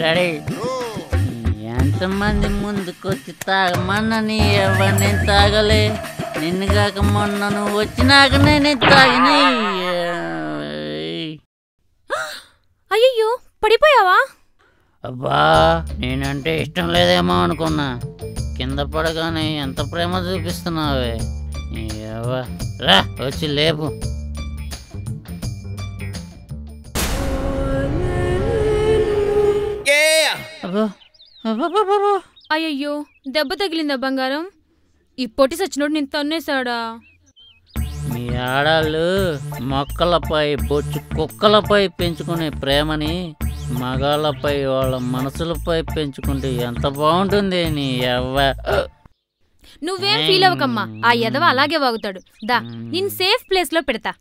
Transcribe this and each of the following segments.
Ready. ఎంతమంది ముందుకొచ్చి తాగమన్నా నీ ఎవరిని తాగలే. నిన్ను కాక మొన్న నువ్వు వచ్చినాక నేనే తాగిన. అయ్యో పడిపోయావా? అబ్బా నేనంటే ఇష్టం లేదేమో అనుకున్నా. కింద పడగానే ఎంత ప్రేమ చూపిస్తున్నావే. రా వచ్చి లేపు. అయ్యయ్యో దెబ్బ తగిలిందా బంగారం? ఈ పొట్టి సచ్చినోడు నేను తన్నేశాడా? మీ ఆడాళ్ళు మొక్కలపై బొచ్చు కుక్కలపై పెంచుకునే ప్రేమని మగాళ్ళపై వాళ్ళ మనసులపై పెంచుకుంటే ఎంత బాగుంటుంది. నీ నువ్వేం ఫీల్ అవ్వకమ్మా, ఆ ఎదవ అలాగే వాగుతాడు. దా నేను సేఫ్ ప్లేస్ లో పెడతా.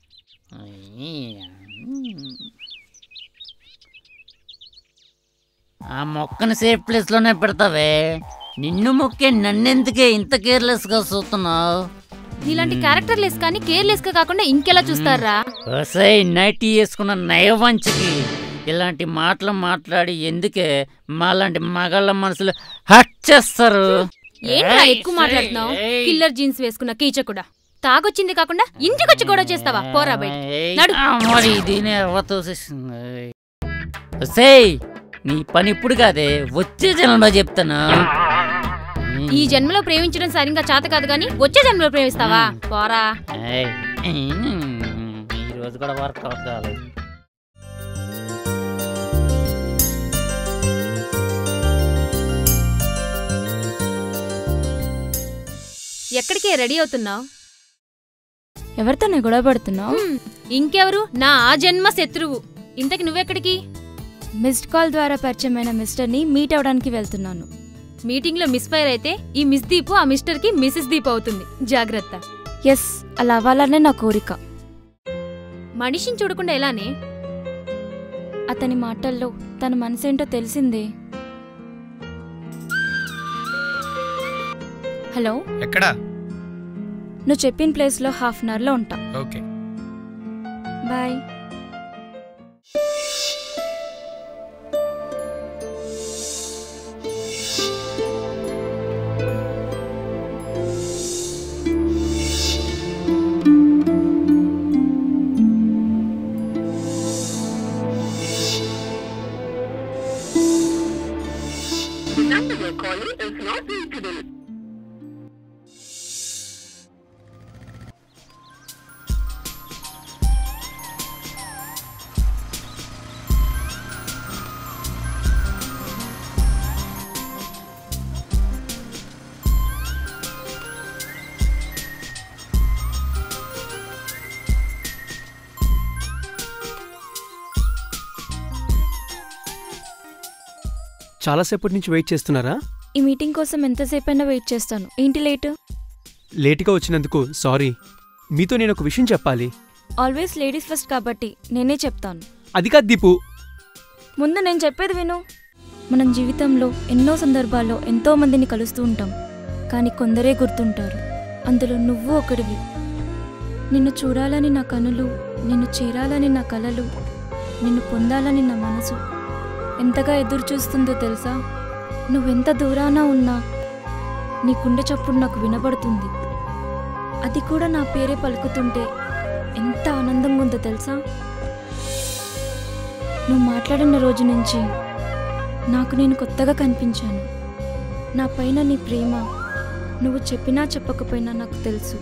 ఆ మొక్కని సేఫ్ ప్లేస్ లోనే పెడతావే. నిన్ను మొక్కే నన్నెందుకే ఇంత కేర్లెస్ గా చూస్తున్నావు? నీలాంటి క్యారెక్టర్ లెస్ కానీ కేర్లెస్ గా కాకుండా ఇంకెలా చూస్తారా? నైటీ వేసుకున్న నయవంచికి ఇలాంటి మాటలు మాట్లాడి ఎందుకే మాలాంటి మగాళ్ళ మనసులు హట్ చేస్తారు? ఏంట్రా ఎక్కువ మాట్లాడుతున్నావు? కిల్లర్ జీన్స్ వేసుకున్న కీచకుడా, తాగొచ్చింది కాకుండా ఇంటికొచ్చి గొడవ చేస్తావా? పోరా బయట. నీ పని ఇప్పుడు కాదే, వచ్చే జన్మలో చెప్తాను. ఈ జన్మలో ప్రేమించడం సరిగ్గా చేత కాదు గానీ వచ్చే జన్మలో ప్రేమిస్తావా? పోరా. ఈ రోజు కూడా వర్కౌట్ కాలేదు. ఎక్కడికే రెడీ అవుతున్నావు? ఎవరితో నీ గొడవ పడుతున్నావు? ఇంకెవరు, నా ఆ జన్మ శత్రువు. ఇంతకి నువ్వెక్కడికి? మిస్డ్ కాల్ ద్వారా పరిచయమైన మిస్టర్ని మీట్ అవడానికి వెళ్తున్నాను. మీటింగ్ లో మిస్ ఫైర్ అయితే ఈ మిస్ దీపు ఆ మిస్టర్ కి మిసెస్ దీప్ అవుతుంది. జాగ్రత్త. ఎస్, అలా అవ్వాలనే నా కోరిక. మనిషిని చూడకుండా ఎలానే? అతని మాటల్లో తన మనసేంటో తెలిసిందే. హలో, ఎక్కడా? నువ్వు చెప్పిన ప్లేస్లో హాఫ్ అన్ అవర్లో ఉంటా. Okay bye. చాలాసేపటి నుంచి వెయిట్ చేస్తున్నారా? ఈ మీటింగ్ కోసం ఎంతసేపైనా వెయిట్ చేస్తాను. ఏంటి లేటు? లేటుగా వచ్చినందుకు సారీ. మీతో నేను ఒక విషయం చెప్పాలి. ఆల్వేస్ లేడీస్ ఫస్ట్ కాబట్టి నేనే చెప్తాను. అది కాదు దీపు. ముందు నేను చెప్పేది విను. మనం జీవితంలో ఎన్నో సందర్భాల్లో ఎంతో మందిని కలుస్తూ ఉంటాం, కానీ కొందరే గుర్తుంటారు. అందులో నువ్వు ఒకడివి. నిన్ను చూడాలని నా కనులు, నిన్ను చేరాలని నా కలలు, నిన్ను పొందాలని నా మనసు ఎంతగా ఎదురు చూస్తుందో తెలుసా? నువ్వెంత దూరాన ఉన్నా నీ గుండె చప్పుడు నాకు వినబడుతుంది. అది కూడా నా పేరే పలుకుతుంటే ఎంత ఆనందంగా ఉందో తెలుసా? నువ్వు మాట్లాడిన రోజు నుంచి నాకు నేను కొత్తగా కనిపించాను. నా పైన నీ ప్రేమ నువ్వు చెప్పినా చెప్పకపోయినా నాకు తెలుసు.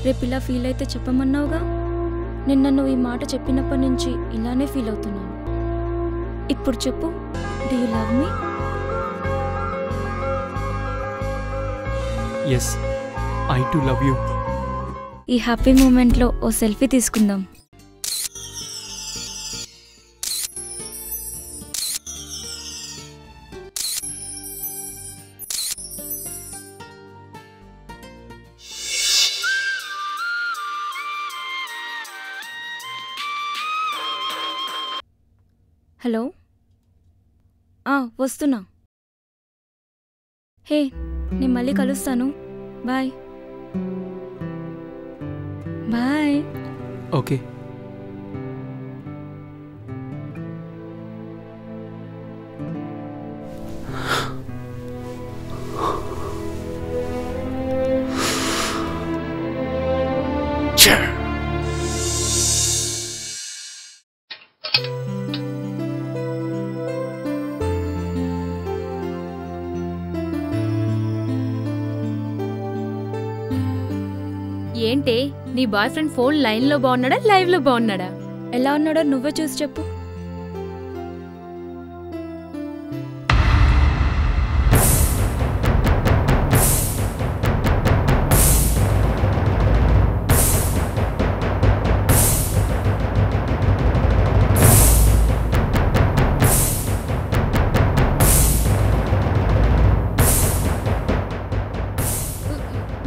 రేపు ఇలా ఫీల్ అయితే చెప్పమన్నావుగా. నిన్న నువ్వు ఈ మాట చెప్పినప్పటి నుంచి ఇలానే ఫీల్ అవుతున్నాను. ఇప్పుడు చెప్పు, do you love me? Yes, I too love you. ఈ హ్యాపీ మూమెంట్లో ఓ సెల్ఫీ తీసుకుందాం. హలో, వస్తున్నా. హే, నేను మళ్ళీ కలుస్తాను. Bye bye. ఓకే. ఏంటే నీ బాయ్ ఫ్రెండ్ ఫోన్ లైన్లో బాగున్నాడా లైవ్లో బాగున్నాడా? ఎలా ఉన్నాడో నువ్వే చూసి చెప్పు.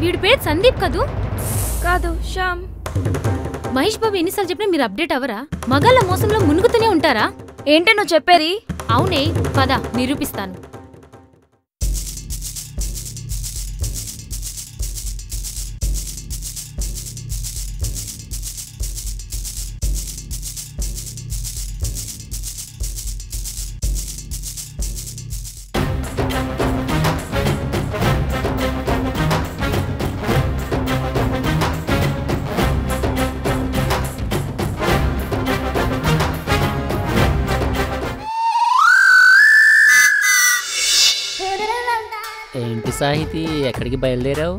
వీడి పేరు సందీప్ కదూ? కాదు, శ్యామ్. మహేష్ బాబు ఎన్నిసార్లు చెప్పినా మీరు అప్డేట్ అవరా? మగాళ్ళ మోసంలో మునుగుతూనే ఉంటారా? ఏంటే నువ్వు చెప్పేది? అవునే, పద నిరూపిస్తాను. ఏంటి సాహితీ, ఎక్కడికి బయలుదేరావు?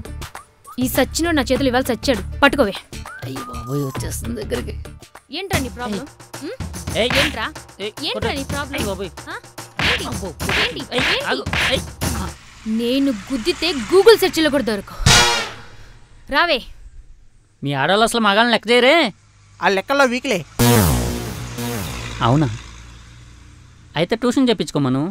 ఈ సచ్చినోడు నా చేతులు ఇవాళ చచ్చాడు, పట్టుకోవే. అయ్యి బాబోయ్, వచ్చేస్తుంది దగ్గరికి. ఏంట్రా నీ ప్రాబ్లం? ఏంట్రా ఏంట్రా నీ ప్రాబ్లం? నేను గుద్దితే గూగుల్ సెర్చ్లో కూడా దొరకు. రావే. మీ ఆడవాళ్ళు అసలు మగాళ్ళని లెక్క చేయరే? ఆ లెక్కల్లో వీక్లే. అవునా? అయితే ట్యూషన్ చెప్పించుకోమను.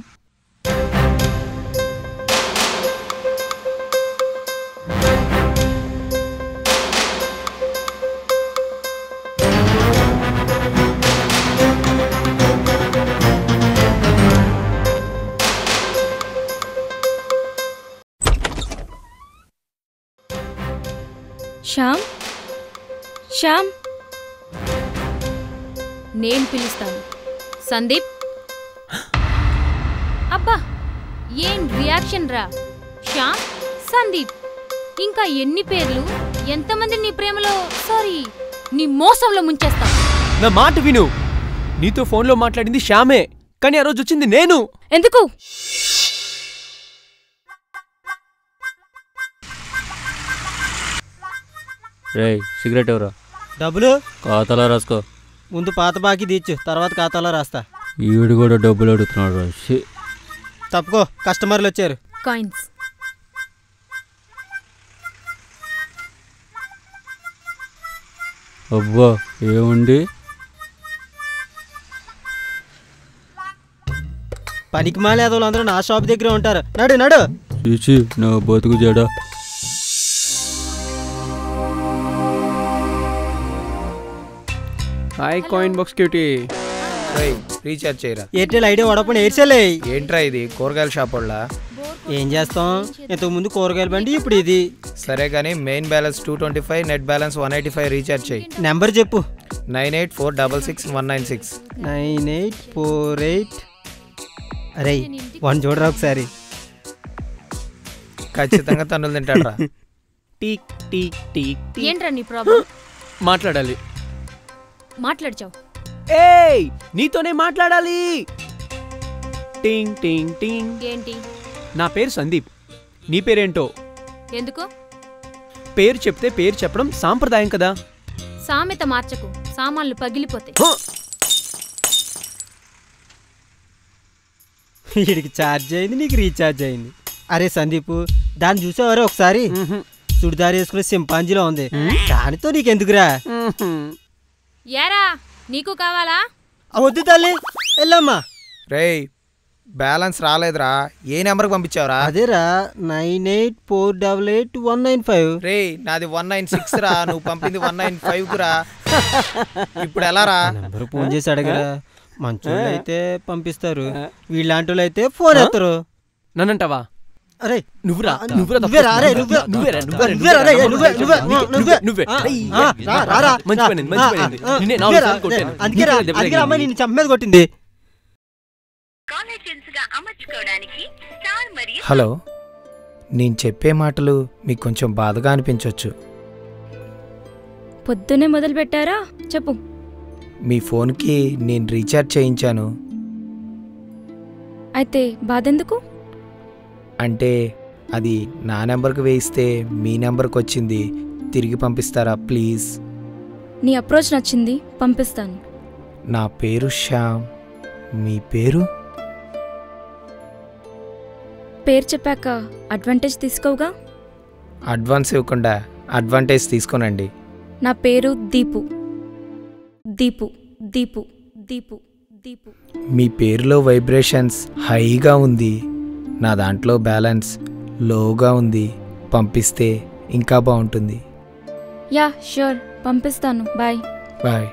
శ్యామ్, శ్యామ్. నేను పిలుస్తాను. సందీప్. అబ్బా, ఏం రియాక్షన్ రా? శ్యామ్, సందీప్, ఇంకా ఎన్ని పేర్లు? ఎంతమంది నీ ప్రేమలో, సారీ, నీ మోసంలో ముంచేస్తా. నా మాట విను. నీతో ఫోన్లో మాట్లాడింది శ్యామే, కానీ ఆ రోజు వచ్చింది నేను. ఎందుకు? రేయ్, సిగరెట్ ఎవరా? డబ్బులు ఖాతాలో రాసుకో. ముందు పాత బాకీ తీర్చు, తర్వాత ఖాతాలో రాస్తా. ఈడు కూడా డబ్బులు అడుగుతున్నాడు. తప్పుకో, కస్టమర్లు వచ్చారు. కాయిన్స్. అబ్బా, ఏముంది? పనికి మాలే అందరూ నా షాప్ దగ్గరే ఉంటారు. నడు నడు. చూచి నా బతుకు జడా. Hi coin box cutie. Recharge చేయరా? Airtel Idea Vodafone Aircel. ఏంట్రా ఇది, కూరగాయల షాప్ వాళ్ళ? ఏం చేస్తాం, ఇంతకుముందు కూరగాయల బండి, ఇప్పుడు ఇది. సరే కానీ main balance 225, net balance 185 recharge చేయి. నెంబర్ చెప్పు. 98466196. 9848. అరే, వన్ చూడరా ఒకసారి. ఖచ్చితంగా తన్నులు తింటాడ్రా. టీక్ టీక్ టీక్ టీక్. ఏంట్రా నీ ప్రాబ్లం? మాట్లాడాలి. మాట్లాడ్చావు. ఏయ్, నీతోనే మాట్లాడాలి. టింగ్ టింగ్ టింగ్. ఏంటి? నా పేరు సందీప్. నీ పేరేంటో? ఎందుకు? పేరు చెప్తే పేరు చెప్పడం సాంప్రదాయం కదా. సామెత మార్చకు, సామాన్లు పగిలిపోతాయి. వీడికి ఛార్జ్ అయింది, నీకు రీఛార్జ్ అయింది. అరే సందీప్, దాన్ని చూసావరే ఒకసారి? చుడిదారు వేసుకునే సింపాంజీలో ఉంది. దానితో నీకెందుకురా? యారా, నీకు కావాలా? వద్దు తల్లి, వెళ్ళమ్మా. రేయ్, బ్యాలెన్స్ రాలేదురా. ఏ నెంబర్కి పంపించావురా? అదేరా 98488195. రేయ్, నాది 196 రా. నువ్వు పంపింది 195 రా. ఇప్పుడు ఎలా రా? నెంబర్ ఫోన్ చేసి అడగరా. మంచోళ్ళు అయితే పంపిస్తారు, వీళ్ళంటి వాళ్ళు అయితే ఫోన్ ఎత్తారు. నన్నంటావా? అరే నువ్వురా నువ్వేరా, అరే, నువ్వే. రారా. అందుకే అమ్మాయి నిన్ను చంప మీద కొట్టింది. హలో, నేను చెప్పే మాటలు మీకు కొంచెం బాధగా అనిపించవచ్చు. పొద్దునే మొదలు పెట్టారా? చెప్పు. మీ ఫోన్కి నేను రీఛార్జ్ చేయించాను. అయితే బాధెందుకు? అంటే అది నా నెంబర్కి వేయిస్తే మీ నెంబర్కి వచ్చింది. తిరిగి పంపిస్తారా ప్లీజ్? నీ అప్రోచ్ నచ్చింది, పంపిస్తాను. నా పేరు శ్యామ్. మీ పేరు? పేరు చెప్పాక అడ్వాంటేజ్ తీసుకోవుగా. అడ్వాన్స్ ఇవ్వకుండా అడ్వాంటేజ్ తీసుకోనండి. నా పేరు దీపు. దీపు దీపు దీపు దీపు. మీ పేరులో వైబ్రేషన్స్ హైగా ఉంది, నా దాంట్లో బ్యాలెన్స్ లోగా ఉంది. పంపిస్తే ఇంకా బాగుంటుంది. యా ష్యూర్, పంపిస్తాను. బాయ్. బాయ్.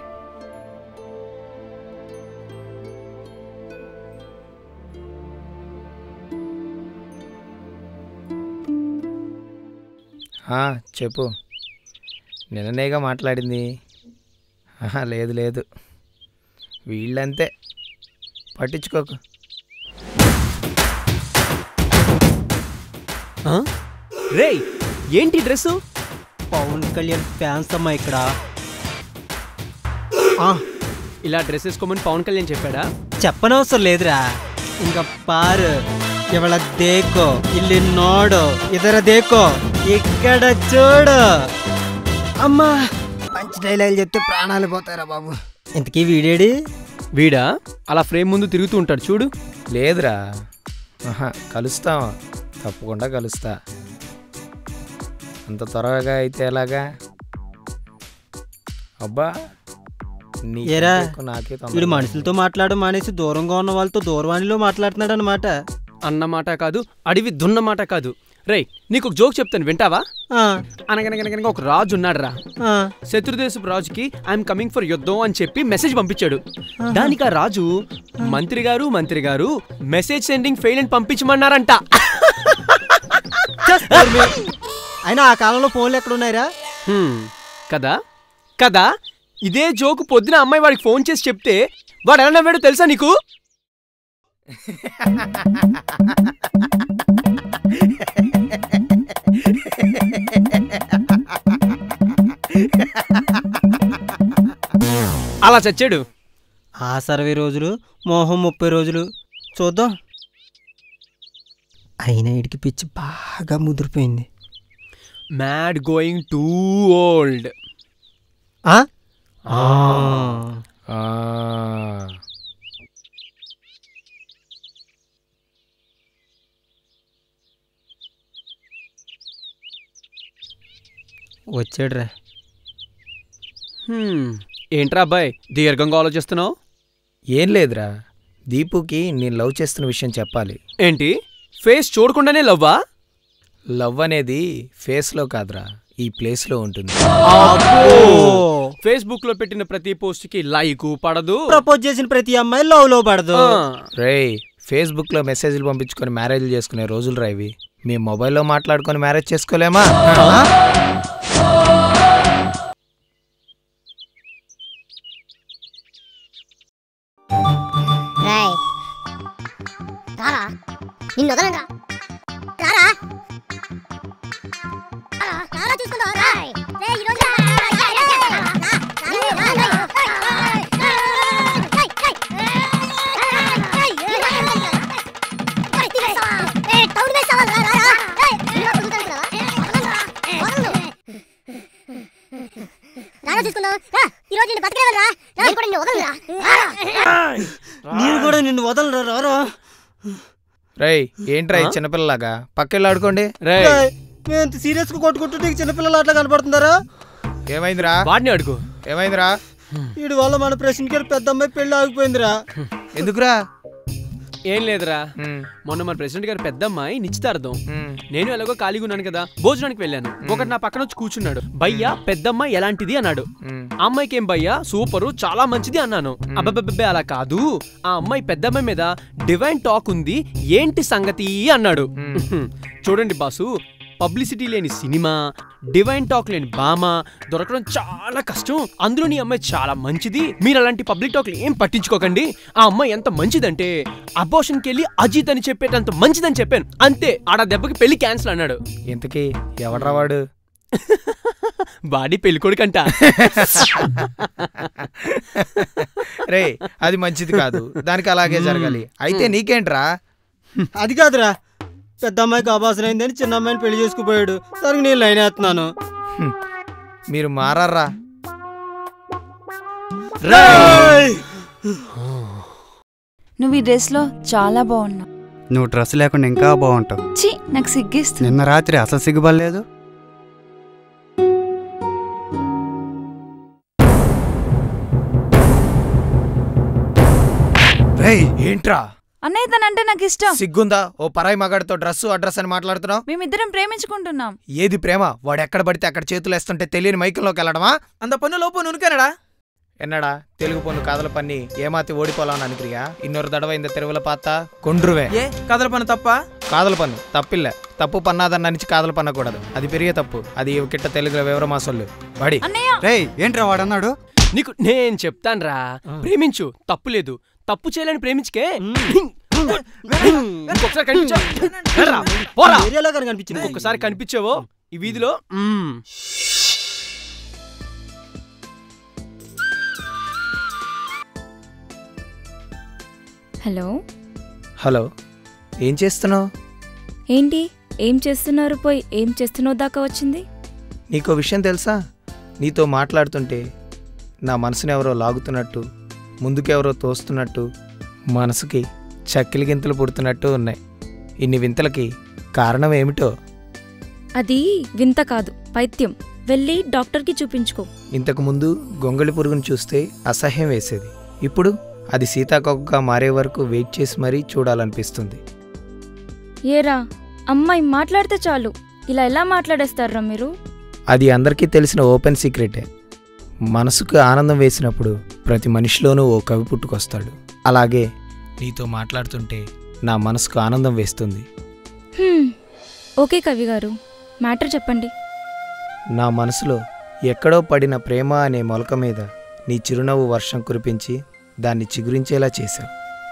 చెప్పు. నిన్ననేగా మాట్లాడింది. లేదు లేదు, వీళ్ళంతే, పట్టించుకోకు. రేయ్, ఏంటి డ్రెస్సు? పవన్ కళ్యాణ్ ఫ్యాన్స్ అమ్మా ఇక్కడ. ఇలా డ్రెస్ వేసుకోమని పవన్ కళ్యాణ్ చెప్పాడా? చెప్పనవసరం లేదురా. ఇంకా పారు ఇవాళ దేకో, ఇల్లు నోడు, ఇతర దేకో, ఇక్కడ చూడు. అమ్మా, పంచ్ డైలాగులు చెప్తే ప్రాణాలు పోతారా బాబు. ఇంతకీ వీడేడి? వీడా అలా ఫ్రేమ్ ముందు తిరుగుతూ ఉంటాడు చూడు. లేదురా, కలుస్తాం, తప్పకుండా కలుస్తా. అంత త్వరగా అయితే ఎలాగా? అబ్బా, ఏరా, నాకే వీడు మనుషులతో మాట్లాడడం మానేసి దూరంగా ఉన్న వాళ్ళతో దూరవాణిలో మాట్లాడుతున్నాడు అనమాట. అన్నమాట కాదు, అడవి దున్నమాట కాదు. రేయ్, నీకు ఒక జోక్ చెప్తాను, వింటావా? అనగనగనగనగా ఒక రాజు ఉన్నాడు రా. శత్రుదేశపు రాజుకి ఐఎమ్ కమింగ్ ఫర్ యుద్ధం అని చెప్పి మెసేజ్ పంపించాడు. దానికి ఆ రాజు, మంత్రి గారు మెసేజ్ సెండింగ్ ఫెయిల్ అని పంపించమన్నారంట. అయినా ఆ కాలంలో ఫోన్లు ఎక్కడ ఉన్నాయిరా? కదా కదా, ఇదే జోకు పొద్దున అమ్మాయి వాడికి ఫోన్ చేసి చెప్తే వాడు ఎలా నవ్వాడో తెలుసా నీకు? అలా చచ్చాడు. ఆ 60 రోజులు, మోహం 30 రోజులు. చూద్దాం. అయినా ఇడికి పిచ్చి బాగా ముదిరిపోయింది. Mad going too old. వచ్చాడురా. ఏంట్రా అబ్బాయి దీర్ఘంగా ఆలోచిస్తున్నావు? ఏం లేదురా, దీపుకి నేను లవ్ చేస్తున్న విషయం చెప్పాలి. ఏంటి, ఫేస్ చూడకుండానే లవ్వా? లవ్ అనేది ఫేస్లో కాదురా, ఈ ప్లేస్లో ఉంటుంది. ఫేస్బుక్ లో పెట్టిన ప్రతి పోస్ట్ కి లైక్ పడదు, ప్రపోజ్ చేసిన ప్రతి అమ్మాయి లవ్ లో పడదు. రేయ్, ఫేస్బుక్ లో మెసేజ్లు పంపించుకొని మ్యారేజ్లు చేసుకునే రోజులు రా ఇవి. మీ మొబైల్లో మాట్లాడుకొని మ్యారేజ్ చేసుకోలేమా? నేను కూడా నిన్ను వదలరా. రేయ్, ఏంట్రా చిన్నపిల్లలాగా పక్కెళ్ళి ఆడుకోండి. మేము సీరియస్ గా కొట్టుకుంటుంటే చిన్నపిల్లలు అట్లా కనపడుతుందారా? ఏమైందిరా? వాడిని అడుగు. ఏమైందిరా? వీడి వల్ల మన ప్రెసిడెంట్ పెద్ద అమ్మాయి పెళ్లి ఆగిపోయిందిరా. ఎందుకురా? ఏం లేదురా, మొన్న మన ప్రెసిడెంట్ గారు పెద్దమ్మాయి నిశ్చితార్థం. నేను ఎలాగో ఖాళీగా ఉన్నాను కదా, భోజనానికి వెళ్ళాను. ఒకటి నా పక్కన వచ్చి కూర్చున్నాడు. భయ్యా పెద్దమ్మాయి ఎలాంటిది అన్నాడు. ఆ అమ్మాయికి ఏం భయ్యా సూపరు, చాలా మంచిది అన్నాను. అబ్బబ్బబ్బే అలా కాదు, ఆ అమ్మాయి పెద్దమ్మాయి మీద డివైన్ టాక్ ఉంది, ఏంటి సంగతి అన్నాడు. చూడండి బాసు, పబ్లిసిటీ లేని సినిమా, డివైన్ టాక్ లేని బామ దొరకడం చాలా కష్టం. అందులో నీ అమ్మాయి చాలా మంచిది. మీరు అలాంటి పబ్లిక్ టాక్లు ఏం పట్టించుకోకండి. ఆ అమ్మాయి ఎంత మంచిదంటే అబార్షన్కి వెళ్ళి అజిత్ అని చెప్పేటంత మంచిదని చెప్పాను అంతే. ఆడ దెబ్బకి పెళ్లి క్యాన్సిల్ అన్నాడు. ఇంతకీ ఎవడ్రా వాడు? బాడీ పెళ్ళికొడుకంట. రే అది మంచిది కాదు, దానికి అలాగే జరగాలి. అయితే నీకేంట్రా? అది కాదురా, పెద్ద అమ్మాయికి అబార్షన్ అయిందని చిన్న అమ్మాయిని పెళ్లి చేసుకుపోయాడు. దానికి నేను లైన్ వేస్తున్నాను. మీరు మారర్రా. నువ్వు ఈ డ్రెస్లో చాలా బాగున్నావు. నువ్వు డ్రెస్ లేకుండా ఇంకా బాగుంటావు. ఛీ, నాకు సిగ్గేస్తుంది. నిన్న రాత్రి అసలు సిగ్గుపడలేదు. ఏంట్రా అన్నయ్య తనంటే నాకు ఇష్టం. సిగ్గుందా? ఓ పరాయి మగాడితో డ్రెస్సు అడ్రస్ అని మాట్లాడుతున్నావు? మేమిద్దరం ప్రేమించుకుంటున్నాం. ఏది ప్రేమ? వాడు ఎక్కడ పడితే అక్కడ చేతులు వేస్తుంటే తెలియని మైకంలోకి వెళ్ళడమా? అంత పన్ను లోపు నునుకెనడా ఎన్నడా తెలుగు పొన్ను కాదల పన్ని ఏమాతి ఓడిపోలాను అనుక్రియా ఇన్నొరు దడవైంద తెరువుల పాత కొండ్రువే. ఏ కాదల పన్ను తప్ప? కాదల పన్ను తప్పిల్ల. తప్పు పన్నాదన్న నుంచి కాదల పన్నకూడదు. అది పెరిగే తప్పు. అది కిట్ట తెలుగులో వివరమా సొల్లు వాడి. రేయ్ ఏంట్రా వాడన్నాడు? నీకు నేను చెప్తాన్రా, ప్రేమించు, తప్పు లేదు. తప్పు చేయాలని ప్రేమించుకే. ఇంకొకసారి కనిపించింది, ఇంకొకసారి కనిపించావో ఈ వీధిలో. హలో హలో, ఏం చేస్తున్నావు? ఏంటి ఏం చేస్తున్నారు? పోయి ఏం చేస్తున్నావు దాకా వచ్చింది. నీకో విషయం తెలుసా? నీతో మాట్లాడుతుంటే నా మనసుని ఎవరో లాగుతున్నట్టు, ముందుకెవరో తోస్తున్నట్టు, మనసుకి చక్కిలి గింతలు పుడుతున్నట్టు ఉన్నాయి. ఇన్ని వింతలకి కారణం ఏమిటో? అది వింత కాదు, పైత్యం. వెళ్ళి డాక్టర్కి చూపించుకో. ఇంతకుముందు గొంగళి పురుగును చూస్తే అసహ్యం వేసేది. ఇప్పుడు అది సీతాకొకగా మారే వరకు వెయిట్ చేసి మరీ చూడాలనిపిస్తుంది. ఏరా అమ్మాయి మాట్లాడితే చాలు ఇలా ఎలా మాట్లాడేస్తారా మీరు? అది అందరికీ తెలిసిన ఓపెన్ సీక్రెటే. మనసుకు ఆనందం వేసినప్పుడు ప్రతి మనిషిలోనూ ఓ కవి పుట్టుకొస్తాడు. అలాగే నీతో మాట్లాడుతుంటే నా మనసుకు ఆనందం వేస్తుంది. ఓకే కవి గారు, మ్యాటర్ చెప్పండి. నా మనసులో ఎక్కడో పడిన ప్రేమ అనే మొలక మీద నీ చిరునవ్వు వర్షం కురిపించి దాన్ని చిగురించేలా చేశావు.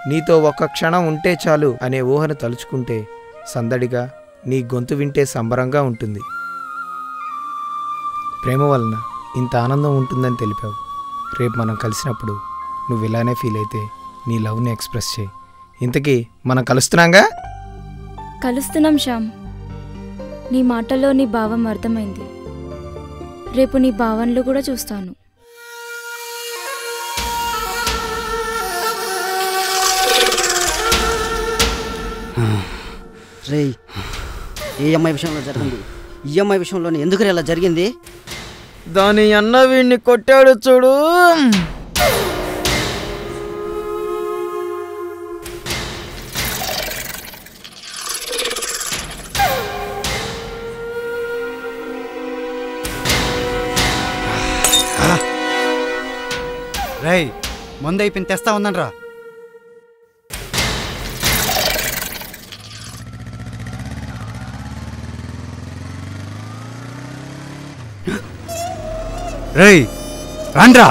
నీతో ఒక్క క్షణం ఉంటే చాలు అనే ఊహను తలుచుకుంటే సందడిగా, నీ గొంతు వింటే సంబరంగా ఉంటుంది. ప్రేమ వలన ఇంత ఆనందం ఉంటుందని తెలిపావు. రేపు మనం కలిసినప్పుడు నువ్వు ఇలానే ఫీల్ అయితే నీ లవ్ని ఎక్స్ప్రెస్ చేయి. ఇంతకీ మనం కలుస్తున్నాంగా? కలుస్తున్నాం శ్యామ్. నీ మాటలో నీ భావం అర్థమైంది. రేపు నీ భావనలు కూడా చూస్తాను. రేయ్, ఏ అమ్మాయి విషయంలో జరిగింది? ఈ అమ్మాయి విషయంలోనే ఎందుకు ఇలా జరిగింది? దాని అన్న వీడిని కొట్టాడు చూడు. రేయ్ ముందైపోయింది, తెస్తా ఉందని రా. రేయ్ రాండ్రా.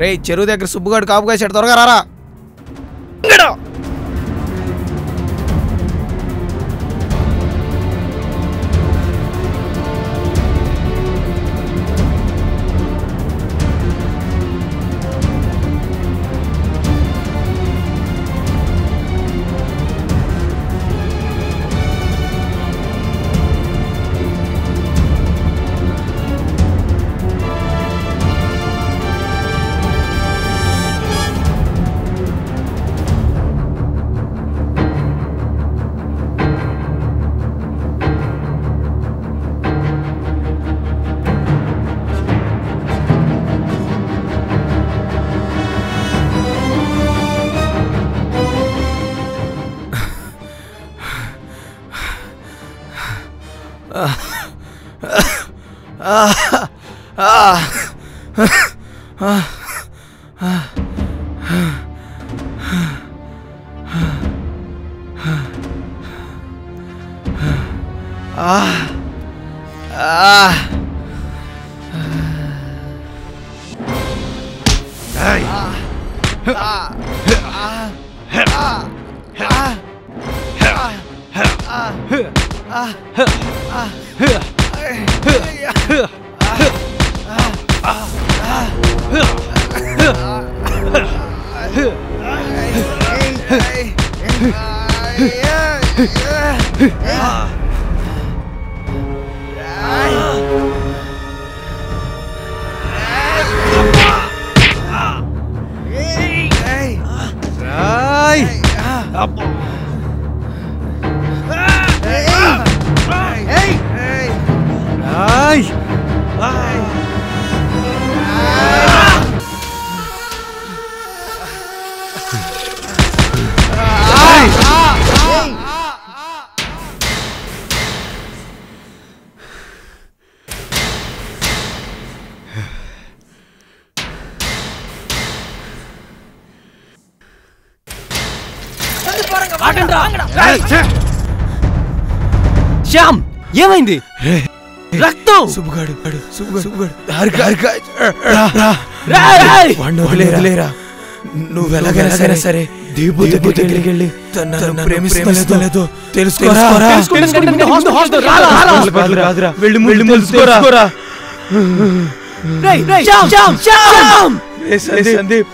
రే చెరువు దగ్గర సుబ్బుగాడు కాపు కాసాడు, త్వరగా రారా. శ్యామ్ ఏమైంది? రక్తం. నువ్వు ఎలాగైనా సరే దీపు దగ్గరికి వెళ్ళి తనను ప్రేమిస్తలేదో తెలుసుకోరా. వెళ్ళి తెలుసుకోరా. సందీప్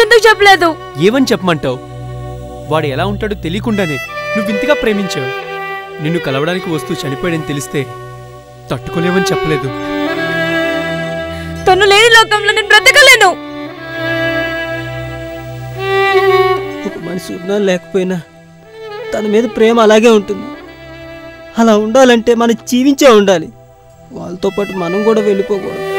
ఎందుకు చెప్పలేదు? ఏమని చెప్పమంటావు? వాడు ఎలా ఉంటాడో తెలియకుండానే నువ్వు ఇంతగా ప్రేమించావు. నిన్ను కలవడానికి వస్తూ చనిపోయాడని తెలిస్తే తట్టుకోలేవని చెప్పలేదు. తను లేని లోకంలో నేను బ్రతకలేను. ఒక మనిషి ఉన్నా లేకపోయినా తన మీద ప్రేమ అలాగే ఉంటుంది. అలా ఉండాలంటే మనం జీవించే ఉండాలి. వాళ్ళతో పాటు మనం కూడా వెళ్ళిపోకూడదు.